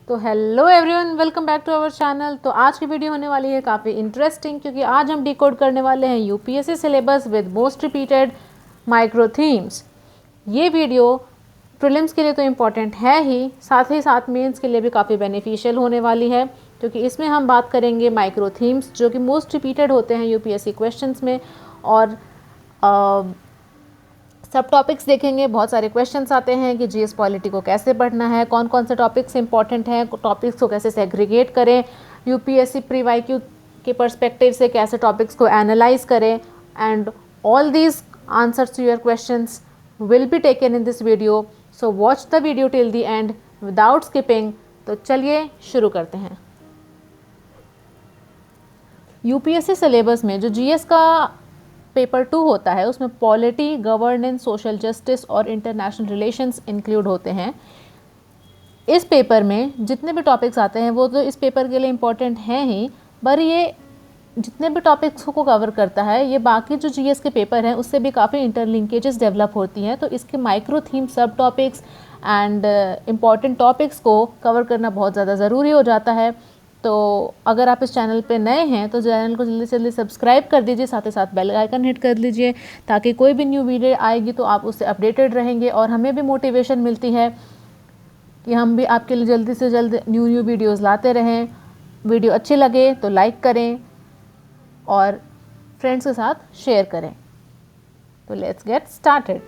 तो hello everyone, welcome back to our channel. तो आज की वीडियो होने वाली है काफ़ी इंटरेस्टिंग, क्योंकि आज हम डिकोड करने वाले हैं UPSC syllabus with most repeated micro themes. ये वीडियो प्रीलिम्स के लिए तो इम्पॉर्टेंट है ही, साथ ही साथ मेंस के लिए भी काफ़ी बेनिफिशियल होने वाली है, क्योंकि इसमें हम बात करेंगे माइक्रो थीम्स जो कि मोस्ट रिपीटेड होते हैं यूपीएससी क्वेश्चंस में। और सब टॉपिक्स देखेंगे। बहुत सारे क्वेश्चंस आते हैं कि जीएस पॉलिटी को कैसे पढ़ना है, कौन कौन से टॉपिक्स इंपॉर्टेंट हैं, टॉपिक्स को कैसे सेग्रीगेट करें, यूपीएससी प्री वाईक्यू के पर्सपेक्टिव से कैसे टॉपिक्स को एनालाइज करें, and all these answers to your questions will be taken in this video. So watch the video till the end without skipping. तो चलिए शुरू करते हैं। यूपीएससी सिलेबस में जो जीएस का पेपर 2 होता है उसमें पॉलिटी, गवर्नेंस, सोशल जस्टिस और इंटरनेशनल रिलेशंस इंक्लूड होते हैं। इस पेपर में जितने भी टॉपिक्स आते हैं वो तो इस पेपर के लिए इम्पॉर्टेंट हैं ही, पर ये जितने भी टॉपिक्स को कवर करता है ये बाकी जो जीएस के पेपर हैं उससे भी काफ़ी इंटरलिंकेजेस डेवलप होती हैं। तो इसके माइक्रो थीम, सब टॉपिक्स एंड इम्पॉर्टेंट टॉपिक्स को कवर करना बहुत ज़्यादा ज़रूरी हो जाता है। तो अगर आप इस चैनल पे नए हैं तो चैनल को जल्दी से जल्दी सब्सक्राइब कर दीजिए, साथ ही साथ बेल आइकन हिट कर लीजिए, ताकि कोई भी न्यू वीडियो आएगी तो आप उससे अपडेटेड रहेंगे और हमें भी मोटिवेशन मिलती है कि हम भी आपके लिए जल्दी से जल्द न्यू वीडियोज़ लाते रहें। वीडियो अच्छी लगे तो लाइक करें और फ्रेंड्स के साथ शेयर करें। तो लेट्स गेट स्टार्टेड।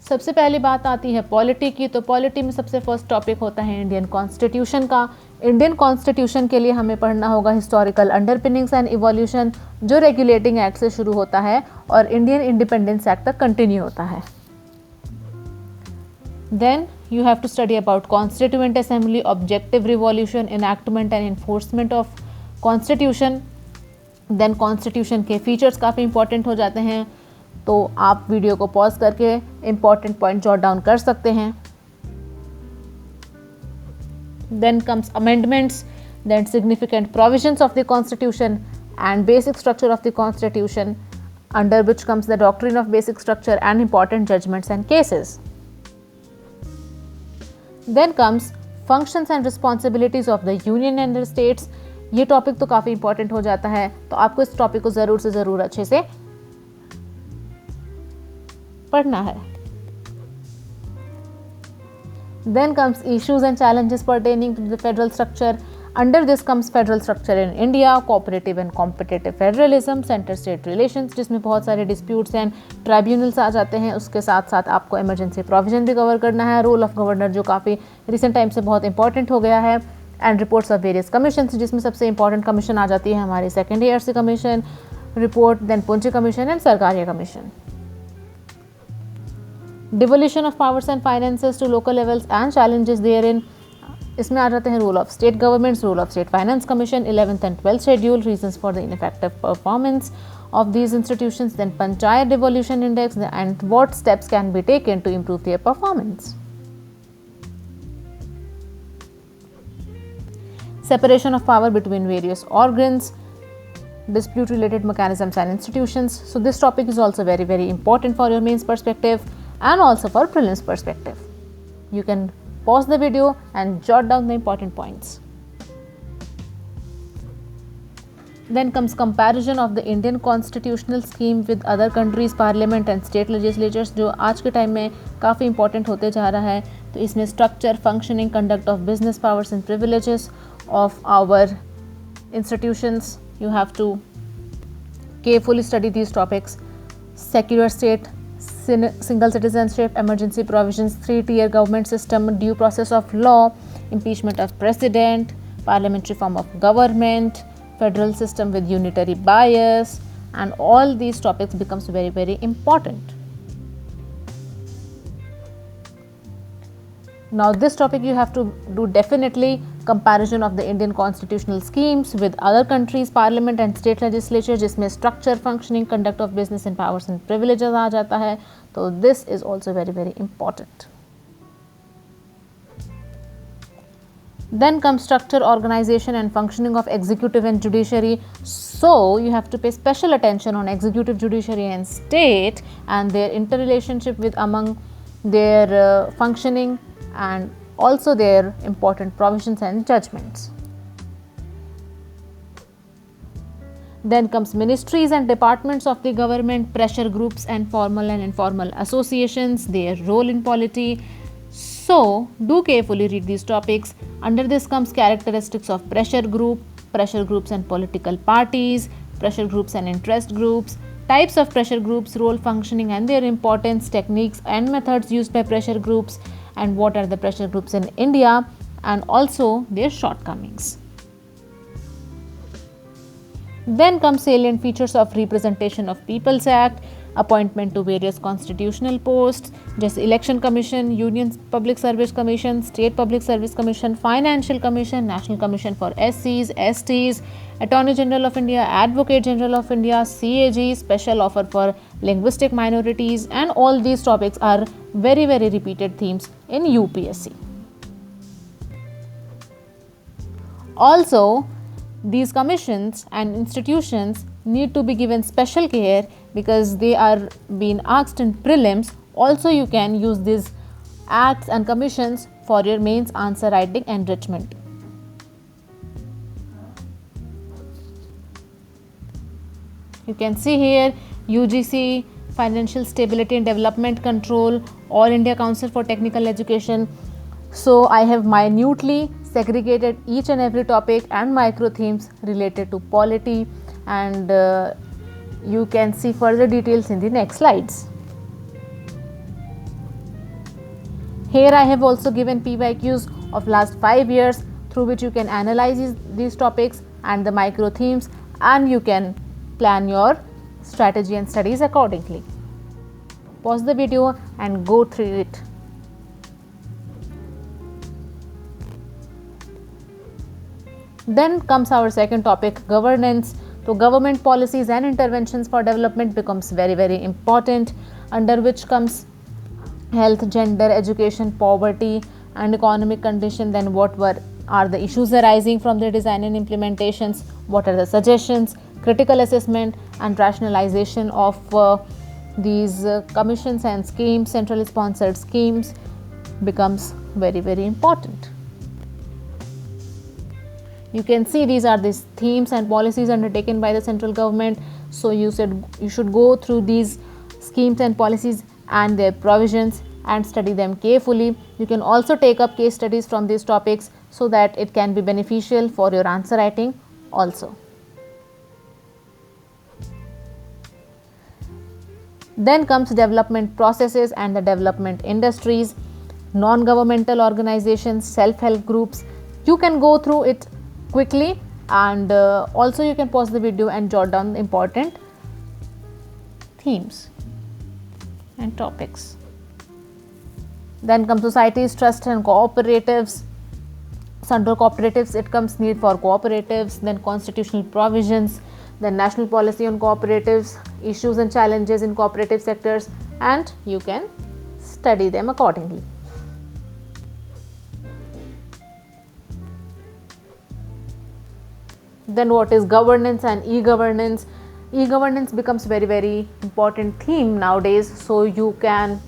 सबसे पहली बात आती है पॉलिटी की। तो पॉलिटी में सबसे फर्स्ट टॉपिक होता है इंडियन कॉन्स्टिट्यूशन का। इंडियन कॉन्स्टिट्यूशन के लिए हमें पढ़ना होगा हिस्टोरिकल अंडरपिनिंग्स एंड इवोल्यूशन, जो रेगुलेटिंग एक्ट से शुरू होता है और इंडियन इंडिपेंडेंस एक्ट तक कंटिन्यू होता है। Then you have to study about constituent assembly, objective revolution, enactment and enforcement of constitution. Then constitution के फीचर्स काफ़ी इंपॉर्टेंट हो जाते हैं, तो आप वीडियो को पॉज करके इंपॉर्टेंट पॉइंट जॉट डाउन कर सकते हैं। Then comes amendments, then significant provisions of the constitution and basic structure of the constitution, under which comes the doctrine of basic structure and important judgments and cases. Then comes functions and responsibilities of the union and the states. ये topic तो काफ़ी important हो जाता है, तो आपको इस topic को ज़रूर से ज़रूर अच्छे से पढ़ना है। Then comes issues and challenges pertaining to the federal structure. Under this comes federal structure in India, cooperative and competitive federalism, center-state relations, जिसमें बहुत सारे disputes and tribunals आ जाते हैं। उसके साथ साथ आपको emergency provision भी कवर करना है, role of governor जो काफ़ी recent time से बहुत important हो गया है, and reports of various commissions, जिसमें सबसे important commission आ जाती है हमारी second ARC commission report, then Punchhi commission and Sarkaria commission। Devolution of powers and finances to local levels and challenges therein, इसमें आ जाते हैं role of state governments, role of state finance commission, 11th and 12th schedule, reasons for the ineffective performance of these institutions, then panchayat devolution index and what steps can be taken to improve their performance. Separation of power between various organs, dispute related mechanisms and institutions. So this topic is also very important for your mains perspective and also for prelims perspective. You can pause the video and jot down the important points. Then comes comparison of the Indian constitutional scheme with other countries parliament and state legislatures, जो आज के time में काफ़ी important होते जा रहा है। तो इसमें structure, functioning, conduct of business powers and privileges of our institutions, you have to carefully study these topics. Secular state, single citizenship, emergency provisions, 3-tier government system, due process of law, impeachment of president, parliamentary form of government, federal system with unitary bias, and all these topics becomes very important. Now this topic you have to do definitely comparison of the Indian constitutional schemes with other countries parliament and state legislature, जिसमें structure, functioning, conduct of business and powers and privileges आ जाता है। तो this is also very important. Then comes structure, organization and functioning of executive and judiciary. So you have to pay special attention on executive, judiciary and state and their interrelationship with among their functioning and also their important provisions and judgments. Then comes ministries and departments of the government, pressure groups and formal and informal associations, their role in polity. So do carefully read these topics. Under this comes characteristics of pressure groups and political parties, pressure groups and interest groups, types of pressure groups, role functioning and their importance, techniques and methods used by pressure groups, and what are the pressure groups in India, and also their shortcomings. Then come salient features of Representation of People's Act, appointment to various constitutional posts, just Election Commission, Union Public Service Commission, State Public Service Commission, Financial Commission, National Commission for SCs, STs, Attorney General of India, Advocate General of India, CAG, Special Offer for Linguistic Minorities, and all these topics are very repeated themes in UPSC. Also, these commissions and institutions need to be given special care because they are being asked in prelims. Also, you can use these acts and commissions for your mains answer writing enrichment. You can see here UGC, Financial Stability and Development Control, All India Council for Technical Education. So I have minutely segregated each and every topic and micro themes related to polity, and you can see further details in the next slides. Here I have also given PYQs of last 5 years through which you can analyze these topics and the micro themes, and you can plan your strategy and studies accordingly. Pause the video and go through it. Then comes our second topic, governance. So government policies and interventions for development becomes very important, under which comes health, gender, education, poverty and economic condition. Then what are the issues arising from the design and implementations, what are the suggestions, critical assessment and rationalization of these commissions and schemes, centrally sponsored schemes becomes very important. You can see these are the themes and policies undertaken by the central government. So you should go through these schemes and policies and their provisions and study them carefully. You can also take up case studies from these topics so that it can be beneficial for your answer writing also. Then comes development processes and the development industries, non-governmental organizations, self-help groups. You can go through it quickly, and also you can pause the video and jot down the important themes and topics. Then come societies, trusts and cooperatives. So under cooperatives it comes need for cooperatives, then constitutional provisions, then national policy on cooperatives, issues and challenges in cooperative sectors, and you can study them accordingly. Then what is governance and e-governance? E-governance becomes very important theme nowadays, so you can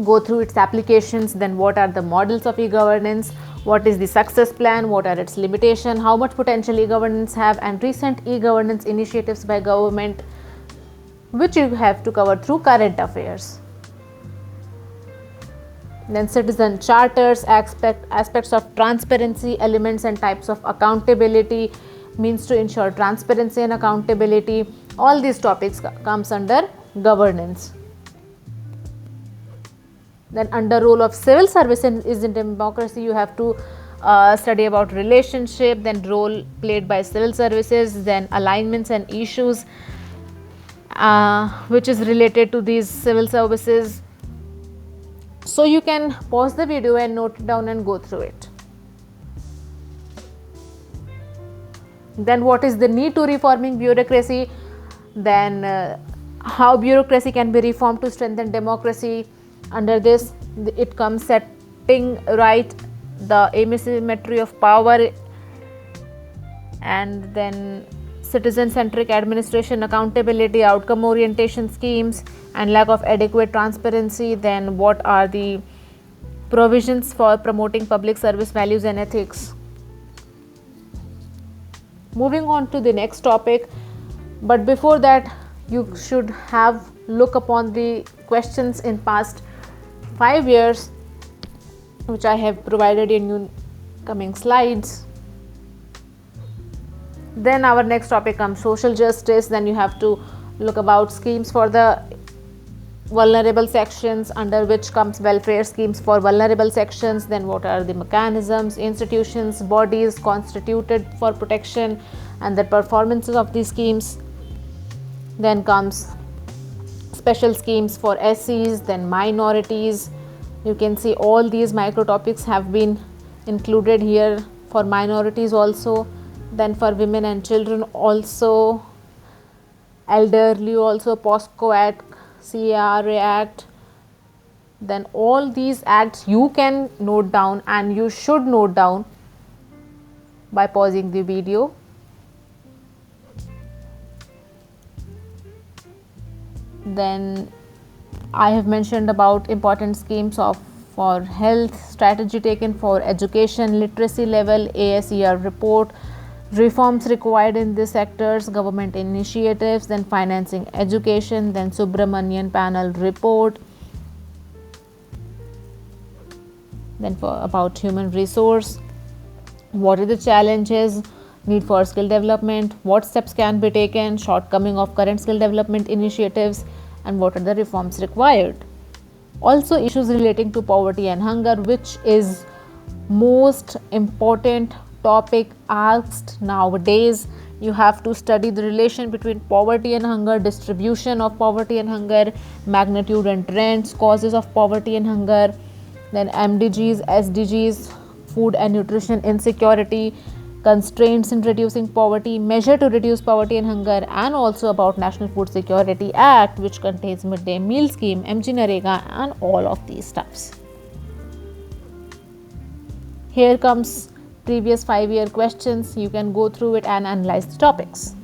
go through its applications. Then what are the models of e-governance, what is the success plan, what are its limitations, how much potential e-governance have, and recent e-governance initiatives by government, which you have to cover through current affairs. Then citizen charters, aspects of transparency, elements and types of accountability, means to ensure transparency and accountability. All these topics comes under governance. Then under role of civil service in democracy, you have to study about relationship, then role played by civil services, then alignments and issues which is related to these civil services. So you can pause the video and note it down and go through it. Then what is the need to reforming bureaucracy, then how bureaucracy can be reformed to strengthen democracy. Under this it comes setting right the asymmetry of power, and then citizen-centric administration, accountability, outcome orientation schemes, and lack of adequate transparency. Then what are the provisions for promoting public service values and ethics. Moving on to the next topic, but before that you should have look upon the questions in past 5 years, which I have provided in your coming slides. Then our next topic comes social justice. Then you have to look about schemes for the vulnerable sections, under which comes welfare schemes for vulnerable sections. Then what are the mechanisms, institutions, bodies constituted for protection and the performances of these schemes. Then comes special schemes for SCs, then minorities. You can see all these micro topics have been included here, for minorities also, then for women and children also, elderly also, POSCO Act, CARA Act. Then all these acts you can note down, and you should note down by pausing the video. Then I have mentioned about important schemes for health, strategy taken for education, literacy level, ASER report, reforms required in these sectors, government initiatives, then financing education, then Subramanian panel report, then about human resource, what are the challenges, need for skill development, what steps can be taken, shortcoming of current skill development initiatives, and what are the reforms required. Also issues relating to poverty and hunger, which is most important topic asked nowadays. You have to study the relation between poverty and hunger, distribution of poverty and hunger, magnitude and trends, causes of poverty and hunger, then MDGs, SDGs, food and nutrition insecurity, constraints in reducing poverty, measure to reduce poverty and hunger, and also about National Food Security Act, which contains midday meal scheme, MG Narega, and all of these stuffs. Here comes previous 5-year questions. You can go through it and analyze the topics.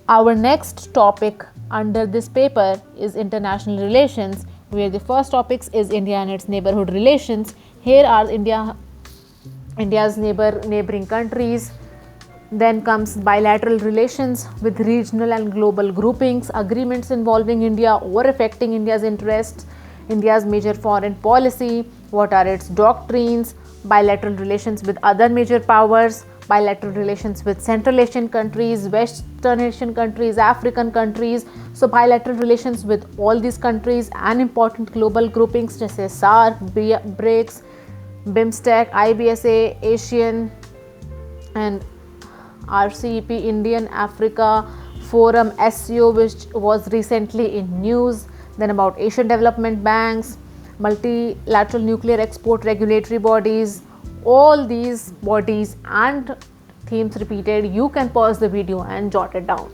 Our next topic under this paper is international relations, where the first topics is India and its neighborhood relations. Here are India's neighboring countries. Then comes bilateral relations with regional and global groupings, agreements involving India or affecting India's interests, India's major foreign policy, what are its doctrines, bilateral relations with other major powers, bilateral relations with Central Asian countries, Western Asian countries, African countries. So bilateral relations with all these countries and important global groupings such as SAARC, BRICS, BIMSTEC, IBSA, Asian and RCEP, Indian Africa Forum, SCO, which was recently in news. Then about Asian Development Banks, multilateral nuclear export regulatory bodies, all these bodies and themes repeated. You can pause the video and jot it down.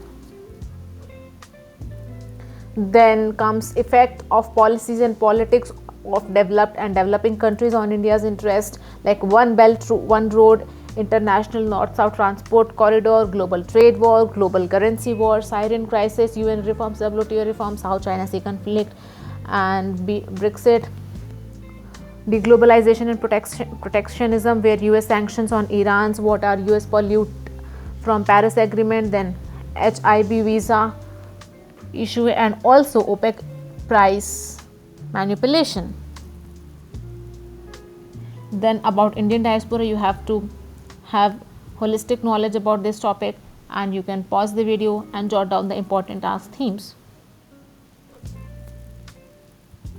Then comes effect of policies and politics of developed and developing countries on India's interest, like One Belt, One Road, international north-south transport corridor, global trade war, global currency war, Syrian crisis, UN reforms, WTO reforms, South China Sea conflict, and Brexit, deglobalization and protectionism, where US sanctions on Iran's, what are US pollute from Paris Agreement, then HIB visa issue, and also OPEC price manipulation. Then about Indian diaspora, you have to have holistic knowledge about this topic, and you can pause the video and jot down the important asked themes.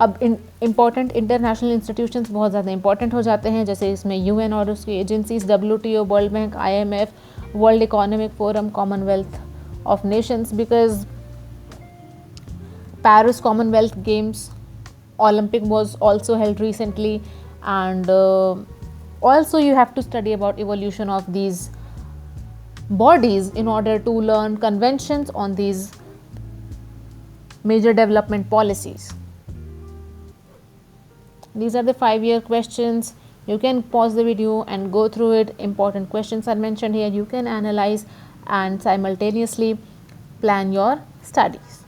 अब important international institutions बहुत ज़्यादा important हो जाते हैं, जैसे इसमें UN और उसकी agencies, WTO, world bank, IMF, world economic forum, Commonwealth of Nations, because Paris Commonwealth Games, Olympic was also held recently, and also you have to study about evolution of these bodies in order to learn conventions on these major development policies. These are the 5-year questions. You can pause the video and go through it. Important questions are mentioned here. You can analyze and simultaneously plan your studies.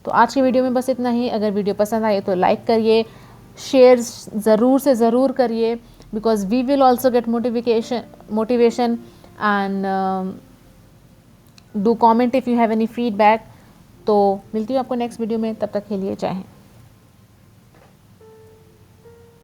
तो आज की video में बस इतना ही। अगर video पसंद आए तो लाइक करिए, शेयर ज़रूर से ज़रूर करिए, because we will also get motivation and do comment if you have any feedback. तो मिलती हूँ आपको नेक्स्ट वीडियो में, तब तक के लिए जय हिंद।